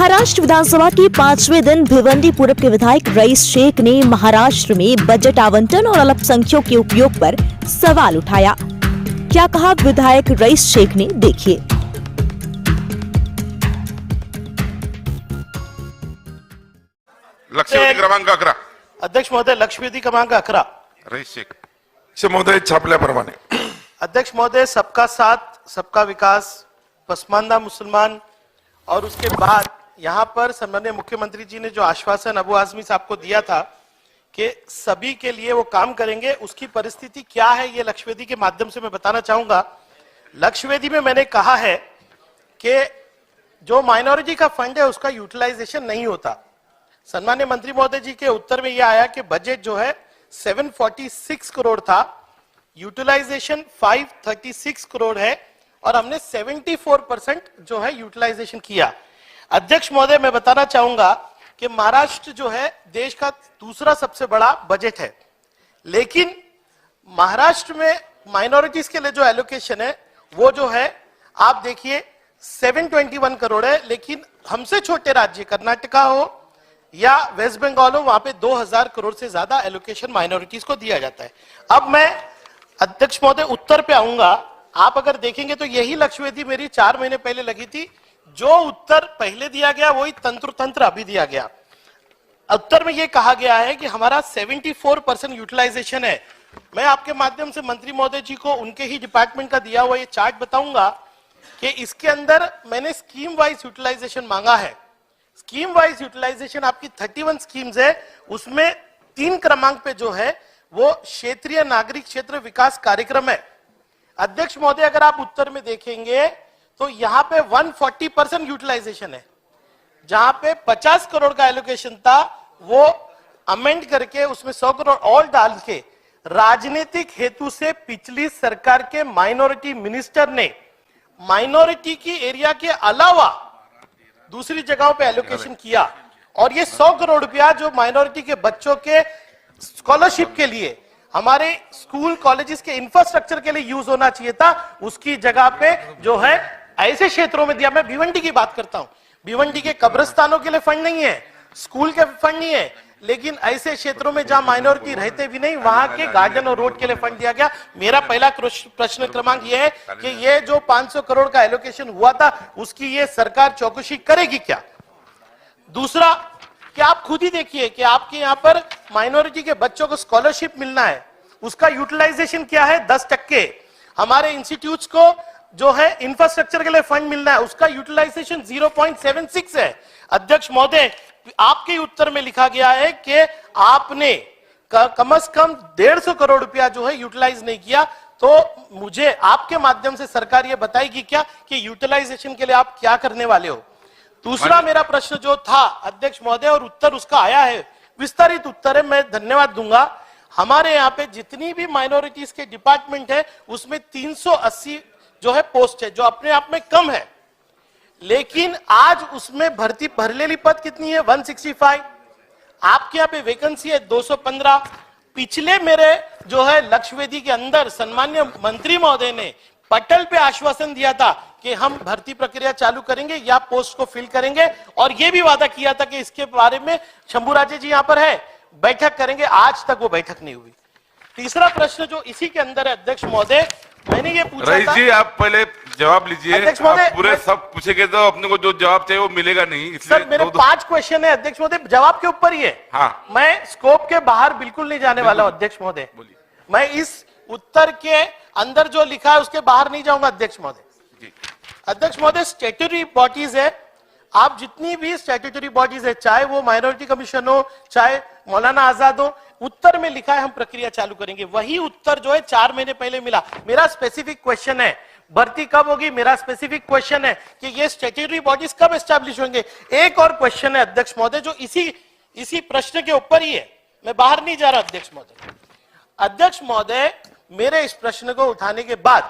महाराष्ट्र विधानसभा के 5वें दिन भिवंडी पूरब के विधायक रईस शेख ने महाराष्ट्र में बजट आवंटन और अल्पसंख्यकों के उपयोग पर सवाल उठाया। क्या कहा विधायक रईस शेख ने, देखिए। लक्षवेधी क्रमांक 11 अध्यक्ष महोदय, लक्षवेधी क्रमांक 11 रईस शेख महोदय छापल्याप्रमाणे। अध्यक्ष महोदय, सबका साथ सबका विकास, पसमानदा मुसलमान और उसके बाद यहाँ पर सम्माननीय मुख्यमंत्री जी ने जो आश्वासन अबू आजमी साहब को दिया था कि सभी के लिए वो काम करेंगे, उसकी परिस्थिति क्या है ये लक्षवेधी के माध्यम से मैं बताना चाहूंगा। लक्षवेधी में मैंने कहा है कि जो माइनॉरिटी का फंड है उसका यूटिलाइजेशन नहीं होता। सम्माननीय मंत्री महोदय जी के उत्तर में यह आया कि बजट जो है 746 करोड़ था, यूटिलाइजेशन 536 करोड़ है और हमने 74% जो है यूटिलाइजेशन किया। अध्यक्ष महोदय, मैं बताना चाहूंगा कि महाराष्ट्र जो है देश का दूसरा सबसे बड़ा बजट है, लेकिन महाराष्ट्र में माइनॉरिटीज के लिए जो एलोकेशन है वो जो है आप देखिए 721 करोड़ है, लेकिन हमसे छोटे राज्य कर्नाटका हो या वेस्ट बंगाल हो, वहां पे 2000 करोड़ से ज्यादा एलोकेशन माइनॉरिटीज को दिया जाता है। अब मैं अध्यक्ष महोदय उत्तर पे आऊंगा। आप अगर देखेंगे तो यही लक्षवेधी मेरी 4 महीने पहले लगी थी। जो उत्तर पहले दिया गया वही तंत्र अभी दिया गया। उत्तर में यह कहा गया है कि हमारा 74% यूटिलाइजेशन है। मैं आपके माध्यम से मंत्री महोदय जी को उनके ही डिपार्टमेंट का दिया हुआ ये चार्ट बताऊंगा कि इसके अंदर मैंने स्कीम वाइज यूटिलाइजेशन मांगा है। स्कीम वाइज यूटिलाइजेशन आपकी 31 स्कीम्स है, उसमें 3 क्रमांक पे जो है वो क्षेत्रीय नागरिक क्षेत्र विकास कार्यक्रम है। अध्यक्ष महोदय, अगर आप उत्तर में देखेंगे तो यहां पे 140% यूटिलाइजेशन है। जहां पे 50 करोड़ का एलोकेशन था वो अमेंड करके उसमें 100 करोड़ और डाल के राजनीतिक हेतु से पिछली सरकार के माइनॉरिटी मिनिस्टर ने माइनॉरिटी की एरिया के अलावा दूसरी जगहों पे एलोकेशन किया और ये 100 करोड़ रुपया जो माइनॉरिटी के बच्चों के स्कॉलरशिप के लिए, हमारे स्कूल कॉलेजेस के इंफ्रास्ट्रक्चर के लिए यूज होना चाहिए था, उसकी जगह पे जो है ऐसे क्षेत्रों में दिया। मैं भिवंडी की बात करता हूं। भिवंडी के कब्रिस्तानों के लिए फंड नहीं है, स्कूल के फंड नहीं है, लेकिन ऐसे क्षेत्रों में जहां माइनॉरिटी रहते भी नहीं वहां के गार्डन और रोड के लिए फंड दिया गया। मेरा पहला प्रश्न क्रमांक यह है कि ये जो 500 करोड़ का एलोकेशन हुआ था उसकी ये सरकार चौकसी करेगी क्या? दूसरा कि आप खुद ही देखिए कि आपके यहां पर माइनॉरिटी के बच्चों को स्कॉलरशिप मिलना है, उसका यूटिलाइजेशन क्या है? 10%। हमारे इंस्टीट्यूट्स को जो है इंफ्रास्ट्रक्चर के लिए फंड मिलना है, उसका यूटिलाइजेशन 0.76 है। अध्यक्ष महोदय, आपके उत्तर में लिखा गया है कि आपने कम से कम 150 करोड़ रुपया जो है यूटिलाइज नहीं किया। तो मुझे आपके माध्यम से सरकार ये बताएगी क्या कि यूटिलाइजेशन के लिए आप क्या करने वाले हो? दूसरा मेरा प्रश्न जो था अध्यक्ष महोदय, और उत्तर उसका आया है, विस्तारित उत्तर है, मैं धन्यवाद दूंगा। हमारे यहाँ पे जितनी भी माइनॉरिटीज के डिपार्टमेंट है उसमें 380 जो है पोस्ट है, जो अपने आप में कम है, लेकिन आज उसमें भर्ती भरलेली पद कितनी है? 165। आपके यहाँ पे वैकेंसी है 215। पिछले मेरे जो है लक्षवेधी के अंदर सम्मान्य मंत्री महोदय ने पटल पे आश्वासन दिया था कि हम भर्ती प्रक्रिया चालू करेंगे या पोस्ट को फिल करेंगे, और यह भी वादा किया था कि इसके बारे में शंभूराजे जी यहां पर है, बैठक करेंगे। आज तक वो बैठक नहीं हुई। तीसरा प्रश्न जो इसी के अंदर है अध्यक्ष महोदय, मैंने ये पूछा रईस जी, आप पहले जवाब लीजिए। अध्यक्ष महोदय, पूरे सब पूछेंगे तो अपने को जो जवाब चाहिए वो मिलेगा नहीं, इसलिए सर मेरे 5 क्वेश्चन है अध्यक्ष महोदय, जवाब के ऊपर ही है। हाँ। मैं स्कोप के बाहर बिल्कुल नहीं जाने वाला हूं अध्यक्ष महोदय। मैं इस उत्तर के अंदर जो लिखा है उसके बाहर नहीं जाऊंगा अध्यक्ष महोदय। अध्यक्ष महोदय, स्टैट्यूटरी बॉडीज है, आप जितनी भी स्टैट्यूटरी बॉडीज है, चाहे वो माइनॉरिटी कमीशन हो चाहे मौलाना आजाद हो, उत्तर में लिखा है हम प्रक्रिया चालू करेंगे। वही उत्तर जो है 4 महीने पहले मिला। मेरा स्पेसिफिक क्वेश्चन है भर्ती कब होगी, मेरा स्पेसिफिक क्वेश्चन है कि ये स्टैट्यूटरी बॉडीज कब एस्टैब्लिश होंगे। एक और क्वेश्चन है अध्यक्ष महोदय जो इसी प्रश्न के ऊपर ही है, मैं बाहर नहीं जा रहा अध्यक्ष महोदय। अध्यक्ष महोदय, मेरे इस प्रश्न को उठाने के बाद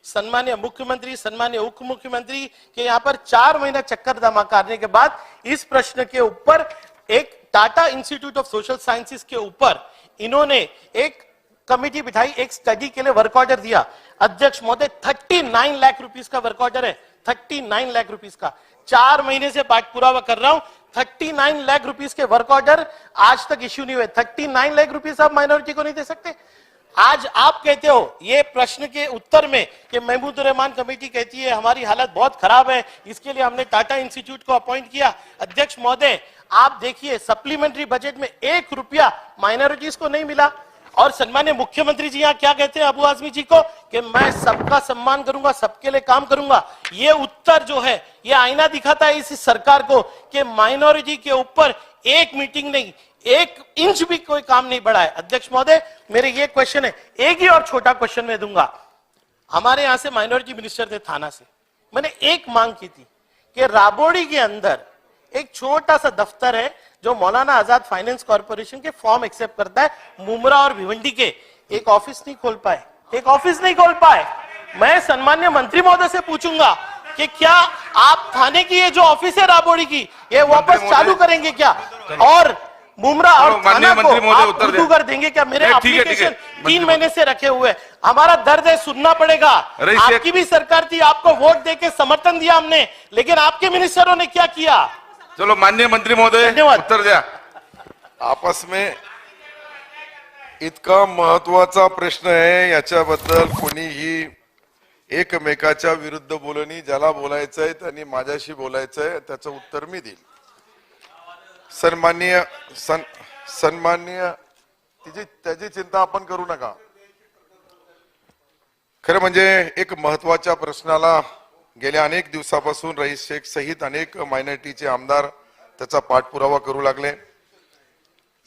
सम्मान्य मुख्यमंत्री, सम्मान्य उप मुख्यमंत्री के यहाँ पर 4 महीना चक्कर जमा करने के बाद इस प्रश्न के ऊपर एक Tata institute of social sciences के ऊपर इन्होंने एक कमेटी बिठाई, एक स्टडी के लिए वर्क ऑर्डर दिया। अध्यक्ष महोदय, 39 लाख रुपीस का वर्क ऑर्डर है, 39 लाख रुपीस का। 4 महीने से पाठपुरावा कर रहा हूं। 39 लाख रुपीस के वर्क ऑर्डर आज तक इश्यू नहीं हुए। 39 लाख रुपीस आप माइनॉरिटी को नहीं दे सकते। आज आप कहते हो ये प्रश्न के उत्तर में कि महमूदुर रहमान कमेटी कहती है हमारी हालत बहुत खराब है, इसके लिए हमने टाटा इंस्टीट्यूट को अपॉइंट किया। अध्यक्ष महोदय, आप देखिए सप्लीमेंट्री बजट में 1 रुपया माइनॉरिटीज को नहीं मिला। और सम्माननीय मुख्यमंत्री जी यहाँ क्या कहते हैं अबू आजमी जी को कि मैं सबका सम्मान करूंगा, सबके लिए काम करूंगा। ये उत्तर जो है ये आईना दिखाता है इस सरकार को कि माइनॉरिटी के ऊपर एक मीटिंग नहीं, 1 इंच भी कोई काम नहीं बढ़ा है। अध्यक्ष महोदय, मेरे ये क्वेश्चन है, एक ही और छोटा क्वेश्चन मैं दूंगा। हमारे यहां से माइनॉरिटी मिनिस्टर थे थाना से, मैंने एक मांग की थी कि राबोड़ी के अंदर एक छोटा सा दफ्तर है जो मौलाना आजाद फाइनेंस कॉर्पोरेशन के फॉर्म एक्सेप्ट करता है, मुमरा और भिवंडी के। एक ऑफिस नहीं खोल पाए, एक ऑफिस नहीं खोल पाए। मैं सम्मान्य मंत्री महोदय से पूछूंगा कि क्या आप थाने की ये जो ऑफिस है राबोड़ी की ये वापस चालू करेंगे क्या, और मुमरा और थाना को आप उर्दू कर देंगे क्या? मेरे एप्लीकेशन 3 महीने से रखे हुए, हमारा दर्द है, सुनना पड़ेगा। आपकी भी सरकार थी, आपको वोट देके समर्थन दिया हमने, लेकिन आपके मिनिस्टरों ने क्या किया? चलो माननीय मंत्री महोदय उत्तर द्या। आपस में इतका महत्वाचा प्रश्न आहे, याच्याबद्दल कोणीही एकमेकाच्या विरुद्ध बोलणी, ज्याला बोलायचंय त्यांनी माझ्याशी बोलायचंय, त्याचं उत्तर मी देईल। सन्माननीय त्याची चिंता आपण करू नका। खरं म्हणजे एक महत्वाच्या प्रश्नाला गेल्या अनेक दिवसापासून रईस शेख सहित अनेक मायनॉरिटीचे आमदार त्याचा पाठपुरावा करू लागले।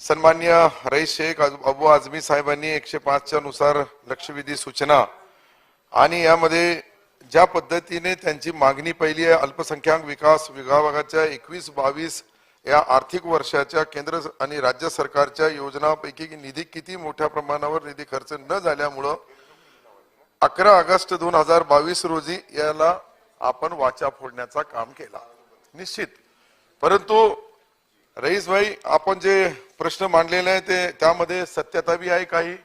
सन्माननीय रईस शेख अबू आझमी साहेबांनी 105 च्या नुसार लक्षवेधी सूचना आणि यामध्ये ज्या पद्धतीने त्यांची मागणी पहिली आहे, अल्पसंख्याक विकास विभागाच्या 21-22 या आर्थिक वर्षाच्या केंद्र आणि राज्य सरकारच्या योजनांपैकी निधी किती मोठ्या प्रमाणावर निधी खर्च न झाल्यामुळे 11 ऑगस्ट 2022 रोजी याला आपण वाचा फोडण्याचा काम केला निश्चित। परंतु रईस भाई, आपण जे प्रश्न मांडलेले आहे ते त्यामध्ये सत्यता भी आहे काही।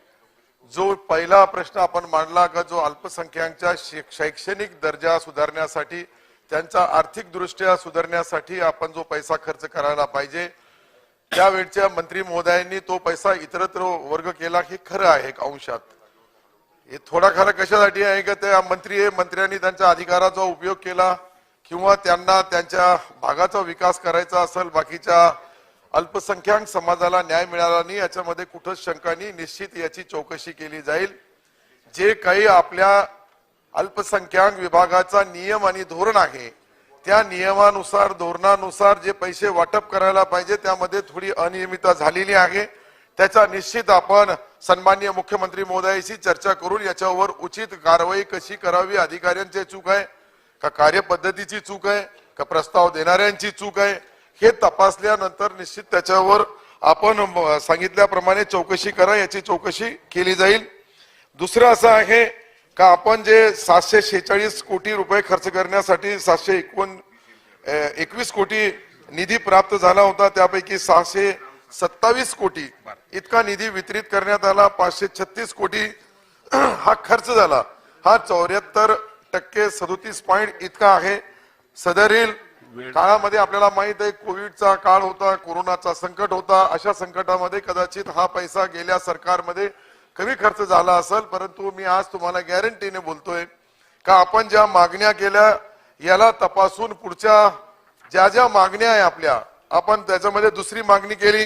जो पहिला प्रश्न आपण मांडला का जो अल्पसंख्याकांच्या शैक्षणिक दर्जा सुधारण्यासाठी, त्यांचा आर्थिक दृष्ट्या सुधारण्यासाठी आपण जो पैसा खर्च करायला पाहिजे, त्यावेळच्या मंत्री महोदयांनी तो पैसा इतरत्र वर्ग केला हे खरं आहे एक अंशात। हे थोडा खरा कशासाठी आहे का त्या मंत्र्यांनी त्यांच्या अधिकाराचा उपयोग केला किंवा त्यांना त्यांच्या भागाचा विकास करायचा असेल, बाकीच्या अल्पसंख्याक समाजाला न्याय मिळाला नाही याच्यामध्ये कुठंच शंका नाही। निश्चित याची चौकशी केली जाईल। जे काही आपल्या अल्पसंख्याक विभागाचा नियम आणि धोरण आहे त्या नियमानुसार धोरणानुसार जे पैसे वाटप करायला पाहिजे त्यामध्ये थोडी अनियमितता झालेली आहे। त्याचा निश्चित आपण सन्माननीय मुख्यमंत्री महोदयाशी चर्चा करून याच्यावर उचित कारवाई कशी करावी, अधिकाऱ्यांची चूक आहे का कार्यपद्धतीची चूक आहे का प्रस्ताव देणाऱ्यांची चूक आहे हे तपासल्यानंतर निश्चित त्याच्यावर आपण सांगितल्याप्रमाणे चौकशी करा, याची चौकशी केली जाईल। दुसरं असं आहे का आपण जे 746 कोटी रुपये खर्च करण्यासाठी 721 कोटी निधी प्राप्त झाला होता, त्यापैकी 627 कोटी इतका निधी वितरित करण्यात आला। 536 कोटी हा खर्च झाला, हा 74% 37 पॉइंट इतका आहे। सदरील काळामध्ये आपल्याला माहित आहे कोविडचा काळ होता, कोरोनाचा संकट होता, अशा संकटामध्ये कदाचित हा पैसा गेल्या सरकारमध्ये कमी खर्च झाला असेल, परंतु मी आज तुम्हाला गॅरंटीने बोलतोय का आपण ज्या मागण्या केल्या याला तपासून पुढच्या ज्या मागण्या आहे आपल्या, आपण त्याच्यामध्ये दुसरी मागणी केली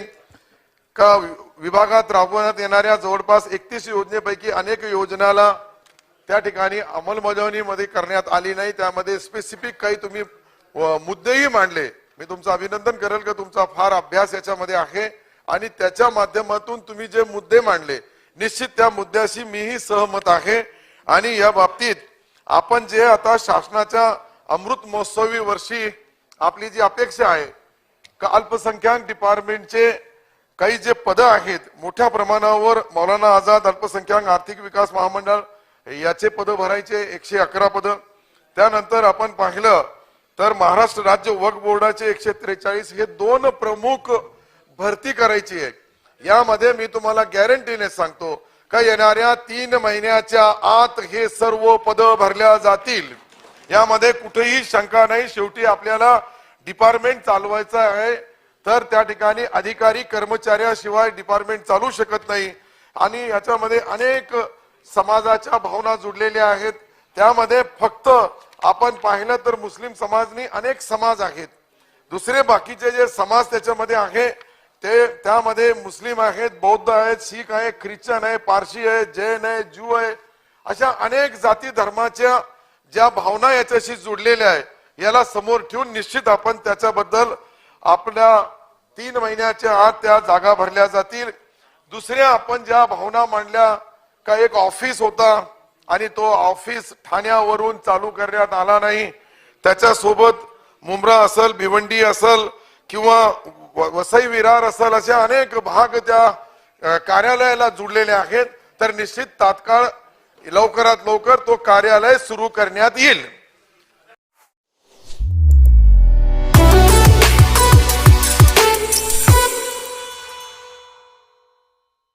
का विभागात राबवण्यात येणाऱ्या जवळपास 31 योजनेपैकी अनेक योजनाला त्या ठिकाणी अंमलबजावणीमध्ये करण्यात आली नाही, त्यामध्ये स्पेसिफिक काही तुम्ही मुद्देही मांडले। मी तुमचं अभिनंदन करेल का तुमचा फार अभ्यास याच्यामध्ये आहे आणि त्याच्या माध्यमातून तुम्ही जे मुद्दे मांडले निश्चित त्या मुद्द्याशी मीही सहमत आहे। आणि या बाबतीत आपण जे आता शासनाच्या अमृत महोत्सवी वर्षी आपली जी अपेक्षा आहे का अल्पसंख्याक डिपार्टमेंटचे काही जे पद आहेत मोठ्या प्रमाणावर मौलाना आझाद अल्पसंख्याक आर्थिक विकास महामंडळ याचे पद भरायचे 111 पद। त्यानंतर आपण पाहिलं तर महाराष्ट्र राज्य वक्फ बोर्डाचे 143 हे 2 प्रमुख भरती करायची आहे। यामध्ये मी तुम्हाला गॅरंटीने सांगतो का येणाऱ्या 3 महिन्याच्या आत हे सर्व पद भरल्या जातील। यामध्ये कुठेही शंका नाही. शेवटी आपल्याला डिपार्टमेंट चालवायचं आहे, तर त्या ठिकाणी अधिकारी कर्मचाऱ्याशिवाय डिपार्टमेंट चालू शकत नाही. आणि याच्यामध्ये अनेक समाजाच्या भावना जुडलेल्या आहेत. त्यामध्ये फक्त आपण पाहिलं तर मुस्लिम समाजनी अनेक समाज आहेत, दुसरे बाकीचे जे समाज त्याच्यामध्ये आहे ते त्यामध्ये मुस्लिम आहेत, बौद्ध आहेत, शीख आहे, ख्रिश्चन आहे, पारशी आहे, जैन आहे, ज्यू आहे, अशा अनेक जाती धर्माच्या ज्या भावना याच्याशी जुडलेल्या आहे, याला समोर ठेवून निश्चित आपण त्याच्याबद्दल आपल्या 3 महिन्याच्या आत त्या जागा भरल्या जातील. दुसऱ्या आपण ज्या भावना मांडल्या का एक ऑफिस होता आणि तो ऑफिस ठाण्यावरून चालू करण्यात आला नाही, त्याच्यासोबत मुंब्रा असल, भिवंडी असल किंवा वसई विरार असल, असे अनेक भाग त्या कार्यालयाला जुडलेले आहेत. तर निश्चित तात्काळ लवकरात लवकर तो कार्यालय सुरू करण्यात येईल.